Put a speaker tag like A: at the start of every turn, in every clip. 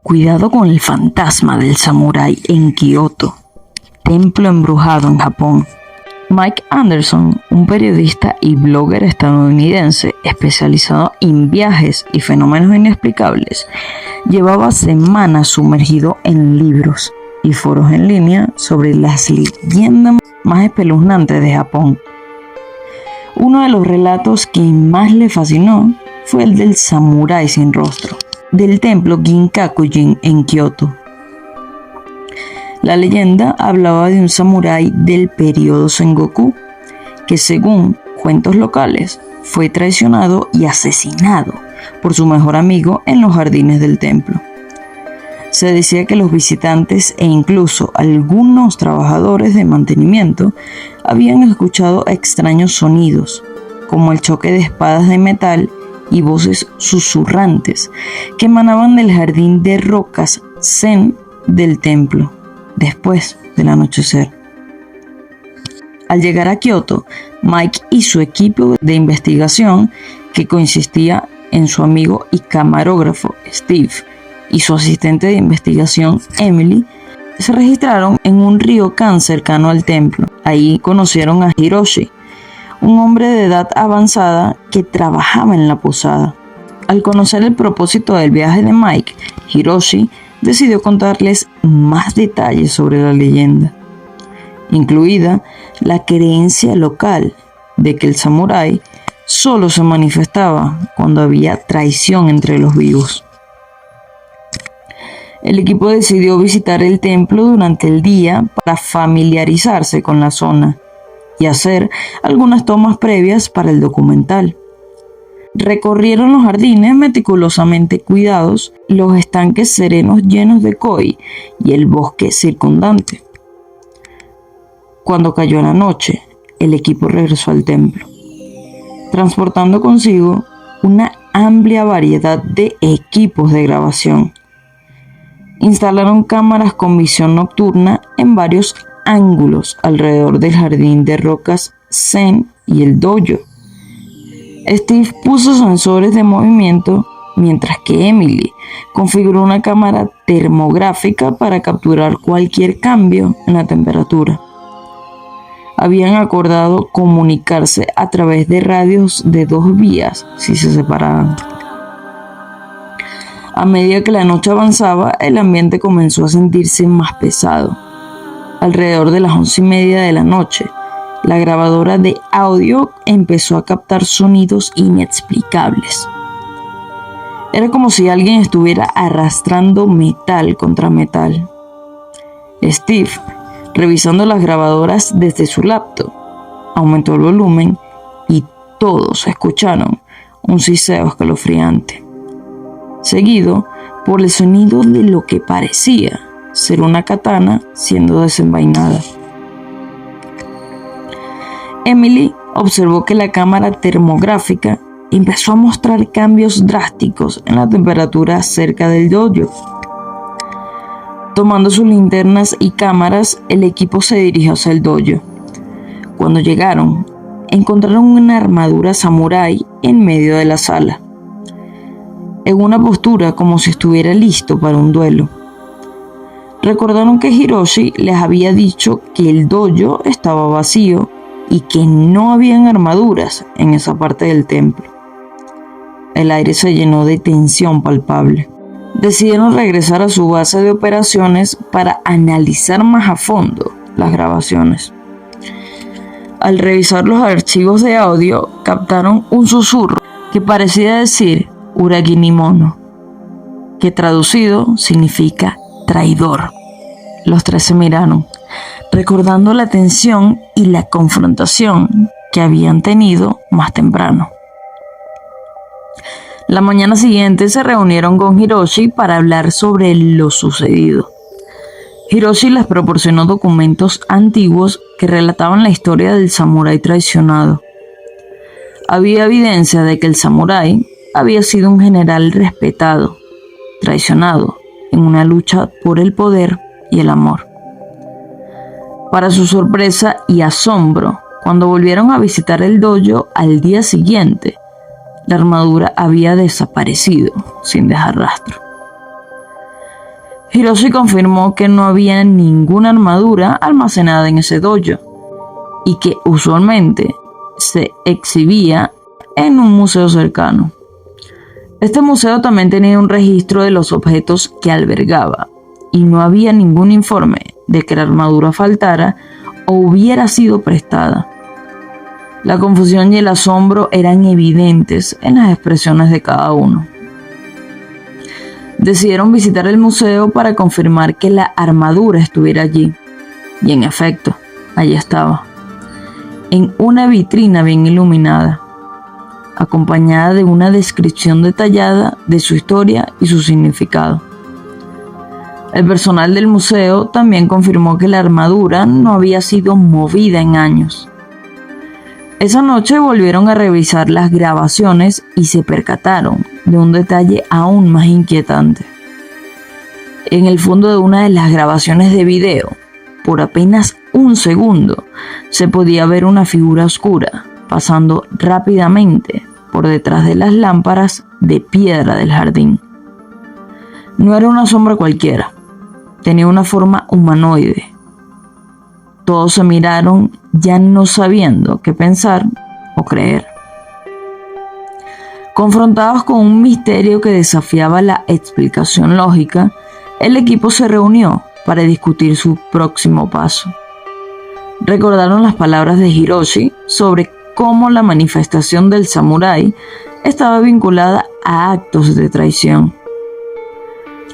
A: Cuidado con el fantasma del samurái en Kioto, templo embrujado en Japón. Mike Anderson, un periodista y blogger estadounidense especializado en viajes y fenómenos inexplicables, llevaba semanas sumergido en libros y foros en línea sobre las leyendas más espeluznantes de Japón. Uno de los relatos que más le fascinó fue el del samurái sin rostro, del templo Ginkaku-ji en Kioto. La leyenda hablaba de un samurái del periodo Sengoku que, según cuentos locales, fue traicionado y asesinado por su mejor amigo en los jardines del templo. Se decía que los visitantes e incluso algunos trabajadores de mantenimiento habían escuchado extraños sonidos, como el choque de espadas de metal y voces susurrantes que emanaban del jardín de rocas zen del templo después del anochecer. Al llegar a Kioto, Mike y su equipo de investigación, que consistía en su amigo y camarógrafo Steve y su asistente de investigación Emily, se registraron en un ryokan cercano al templo. Ahí conocieron a Hiroshi, un hombre de edad avanzada que trabajaba en la posada. Al conocer el propósito del viaje de Mike, Hiroshi decidió contarles más detalles sobre la leyenda, incluida la creencia local de que el samurái solo se manifestaba cuando había traición entre los vivos. El equipo decidió visitar el templo durante el día para familiarizarse con la zona y hacer algunas tomas previas para el documental. Recorrieron los jardines meticulosamente cuidados, los estanques serenos llenos de koi y el bosque circundante. Cuando cayó la noche, el equipo regresó al templo, transportando consigo una amplia variedad de equipos de grabación. Instalaron cámaras con visión nocturna en varios ángulos alrededor del jardín de rocas zen y el dojo. Steve puso sensores de movimiento, mientras que Emily configuró una cámara termográfica para capturar cualquier cambio en la temperatura. Habían acordado comunicarse a través de radios de 2 vías si se separaban. A medida que la noche avanzaba, el ambiente comenzó a sentirse más pesado. Alrededor de las 11:30 de la noche, la grabadora de audio empezó a captar sonidos inexplicables. Era como si alguien estuviera arrastrando metal contra metal. Steve, revisando las grabadoras desde su laptop, aumentó el volumen y todos escucharon un siseo escalofriante, seguido por el sonido de lo que parecía ser una katana siendo desenvainada. Emily observó que la cámara termográfica empezó a mostrar cambios drásticos en la temperatura cerca del dojo. Tomando sus linternas y cámaras, el equipo se dirigió hacia el dojo. Cuando llegaron, encontraron una armadura samurái en medio de la sala, en una postura como si estuviera listo para un duelo. Recordaron que Hiroshi les había dicho que el dojo estaba vacío y que no habían armaduras en esa parte del templo. El aire se llenó de tensión palpable. Decidieron regresar a su base de operaciones para analizar más a fondo las grabaciones. Al revisar los archivos de audio, captaron un susurro que parecía decir Uragi ni mono, que traducido significa traidor. Los 3 se miraron, recordando la tensión y la confrontación que habían tenido más temprano. La mañana siguiente se reunieron con Hiroshi para hablar sobre lo sucedido. Hiroshi les proporcionó documentos antiguos que relataban la historia del samurái traicionado. Había evidencia de que el samurái había sido un general respetado, traicionado en una lucha por el poder y el amor. Para su sorpresa y asombro, cuando volvieron a visitar el dojo al día siguiente, la armadura había desaparecido sin dejar rastro. Hiroshi confirmó que no había ninguna armadura almacenada en ese dojo y que usualmente se exhibía en un museo cercano. Este museo también tenía un registro de los objetos que albergaba y no había ningún informe de que la armadura faltara o hubiera sido prestada. La confusión y el asombro eran evidentes en las expresiones de cada uno. Decidieron visitar el museo para confirmar que la armadura estuviera allí. Y en efecto, allí estaba, en una vitrina bien iluminada, acompañada de una descripción detallada de su historia y su significado. El personal del museo también confirmó que la armadura no había sido movida en años. Esa noche volvieron a revisar las grabaciones y se percataron de un detalle aún más inquietante. En el fondo de una de las grabaciones de video, por apenas un segundo, se podía ver una figura oscura pasando rápidamente por detrás de las lámparas de piedra del jardín. No era una sombra cualquiera, tenía una forma humanoide. Todos se miraron, ya no sabiendo qué pensar o creer. Confrontados con un misterio que desafiaba la explicación lógica, el equipo se reunió para discutir su próximo paso. Recordaron las palabras de Hiroshi sobre cómo la manifestación del samurái estaba vinculada a actos de traición.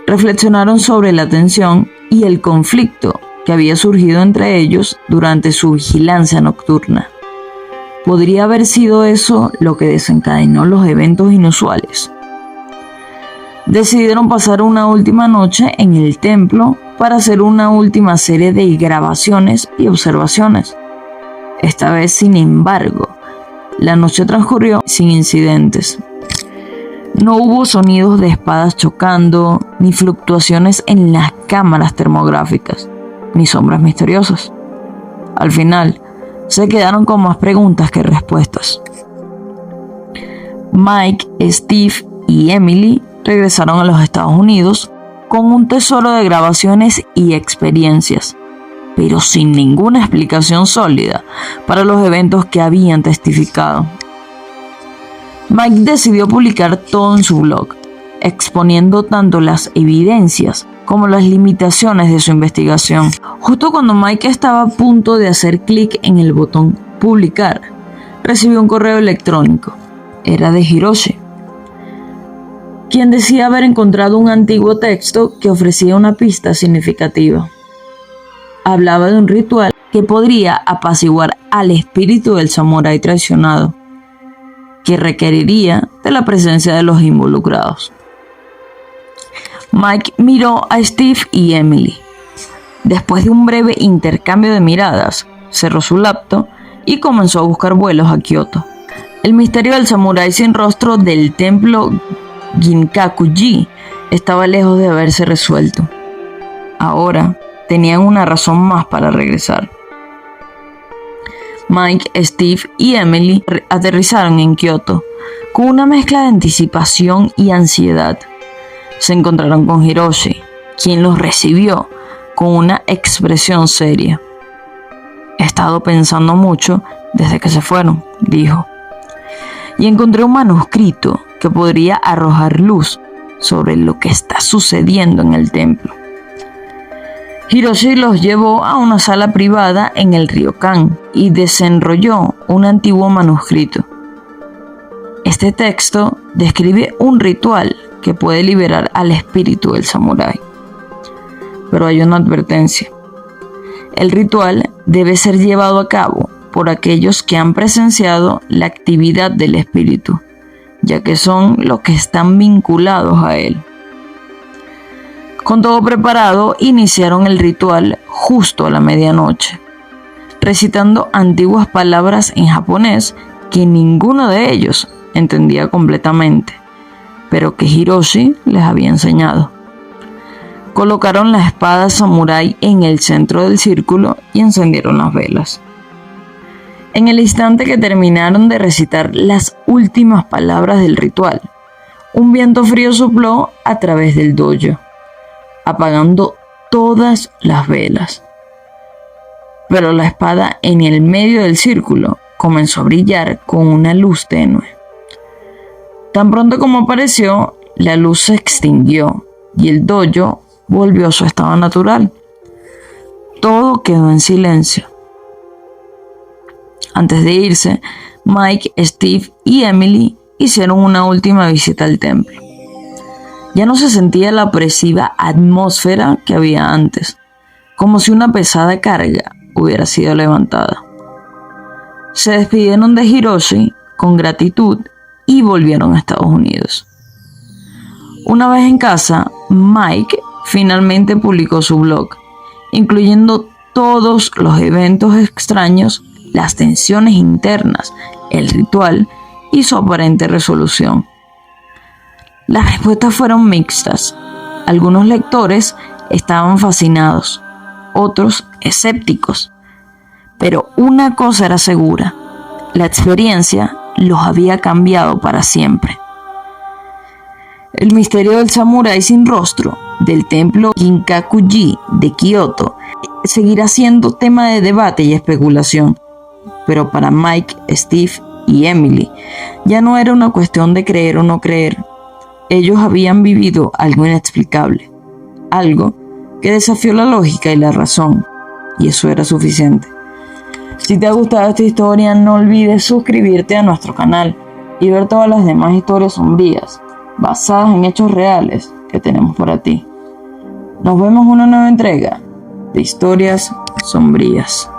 A: Reflexionaron sobre la tensión y el conflicto que había surgido entre ellos durante su vigilancia nocturna. ¿Podría haber sido eso lo que desencadenó los eventos inusuales? Decidieron pasar una última noche en el templo para hacer una última serie de grabaciones y observaciones. Esta vez, sin embargo, la noche transcurrió sin incidentes. No hubo sonidos de espadas chocando, ni fluctuaciones en las cámaras termográficas, ni sombras misteriosas. Al final, se quedaron con más preguntas que respuestas. Mike, Steve y Emily regresaron a los Estados Unidos con un tesoro de grabaciones y experiencias, pero sin ninguna explicación sólida para los eventos que habían testificado. Mike decidió publicar todo en su blog, exponiendo tanto las evidencias como las limitaciones de su investigación. Justo cuando Mike estaba a punto de hacer clic en el botón publicar, recibió un correo electrónico. Era de Hiroshi, quien decía haber encontrado un antiguo texto que ofrecía una pista significativa. Hablaba de un ritual que podría apaciguar al espíritu del samurái traicionado, que requeriría de la presencia de los involucrados. Mike miró a Steve y Emily. Después de un breve intercambio de miradas, cerró su laptop y comenzó a buscar vuelos a Kioto. El misterio del samurái sin rostro del templo Ginkaku-ji estaba lejos de haberse resuelto. Ahora tenían una razón más para regresar. Mike, Steve y Emily aterrizaron en Kioto con una mezcla de anticipación y ansiedad. Se encontraron con Hiroshi, quien los recibió con una expresión seria. He estado pensando mucho desde que se fueron, dijo, y encontré un manuscrito que podría arrojar luz sobre lo que está sucediendo en el templo. Hiroshi los llevó a una sala privada en el ryokan y desenrolló un antiguo manuscrito. Este texto describe un ritual que puede liberar al espíritu del samurái. Pero hay una advertencia. El ritual debe ser llevado a cabo por aquellos que han presenciado la actividad del espíritu, ya que son los que están vinculados a él. Con todo preparado, iniciaron el ritual justo a la medianoche, recitando antiguas palabras en japonés que ninguno de ellos entendía completamente, pero que Hiroshi les había enseñado. Colocaron la espada samurái en el centro del círculo y encendieron las velas. En el instante que terminaron de recitar las últimas palabras del ritual, un viento frío sopló a través del dojo. apagando todas las velas. Pero la espada en el medio del círculo comenzó a brillar con una luz tenue. Tan pronto como apareció, la luz se extinguió y el dojo volvió a su estado natural. Todo quedó en silencio. Antes de irse, Mike, Steve y Emily hicieron una última visita al templo. Ya no se sentía la opresiva atmósfera que había antes, como si una pesada carga hubiera sido levantada. Se despidieron de Hiroshi con gratitud y volvieron a Estados Unidos. Una vez en casa, Mike finalmente publicó su blog, incluyendo todos los eventos extraños, las tensiones internas, el ritual y su aparente resolución. Las respuestas fueron mixtas. Algunos lectores estaban fascinados, otros escépticos. Pero una cosa era segura: la experiencia los había cambiado para siempre. El misterio del samurái sin rostro del templo Ginkaku-ji de Kioto seguirá siendo tema de debate y especulación. Pero para Mike, Steve y Emily ya no era una cuestión de creer o no creer. Ellos habían vivido algo inexplicable, algo que desafió la lógica y la razón, y eso era suficiente. Si te ha gustado esta historia, no olvides suscribirte a nuestro canal y ver todas las demás historias sombrías, basadas en hechos reales que tenemos para ti. Nos vemos en una nueva entrega de Historias Sombrías.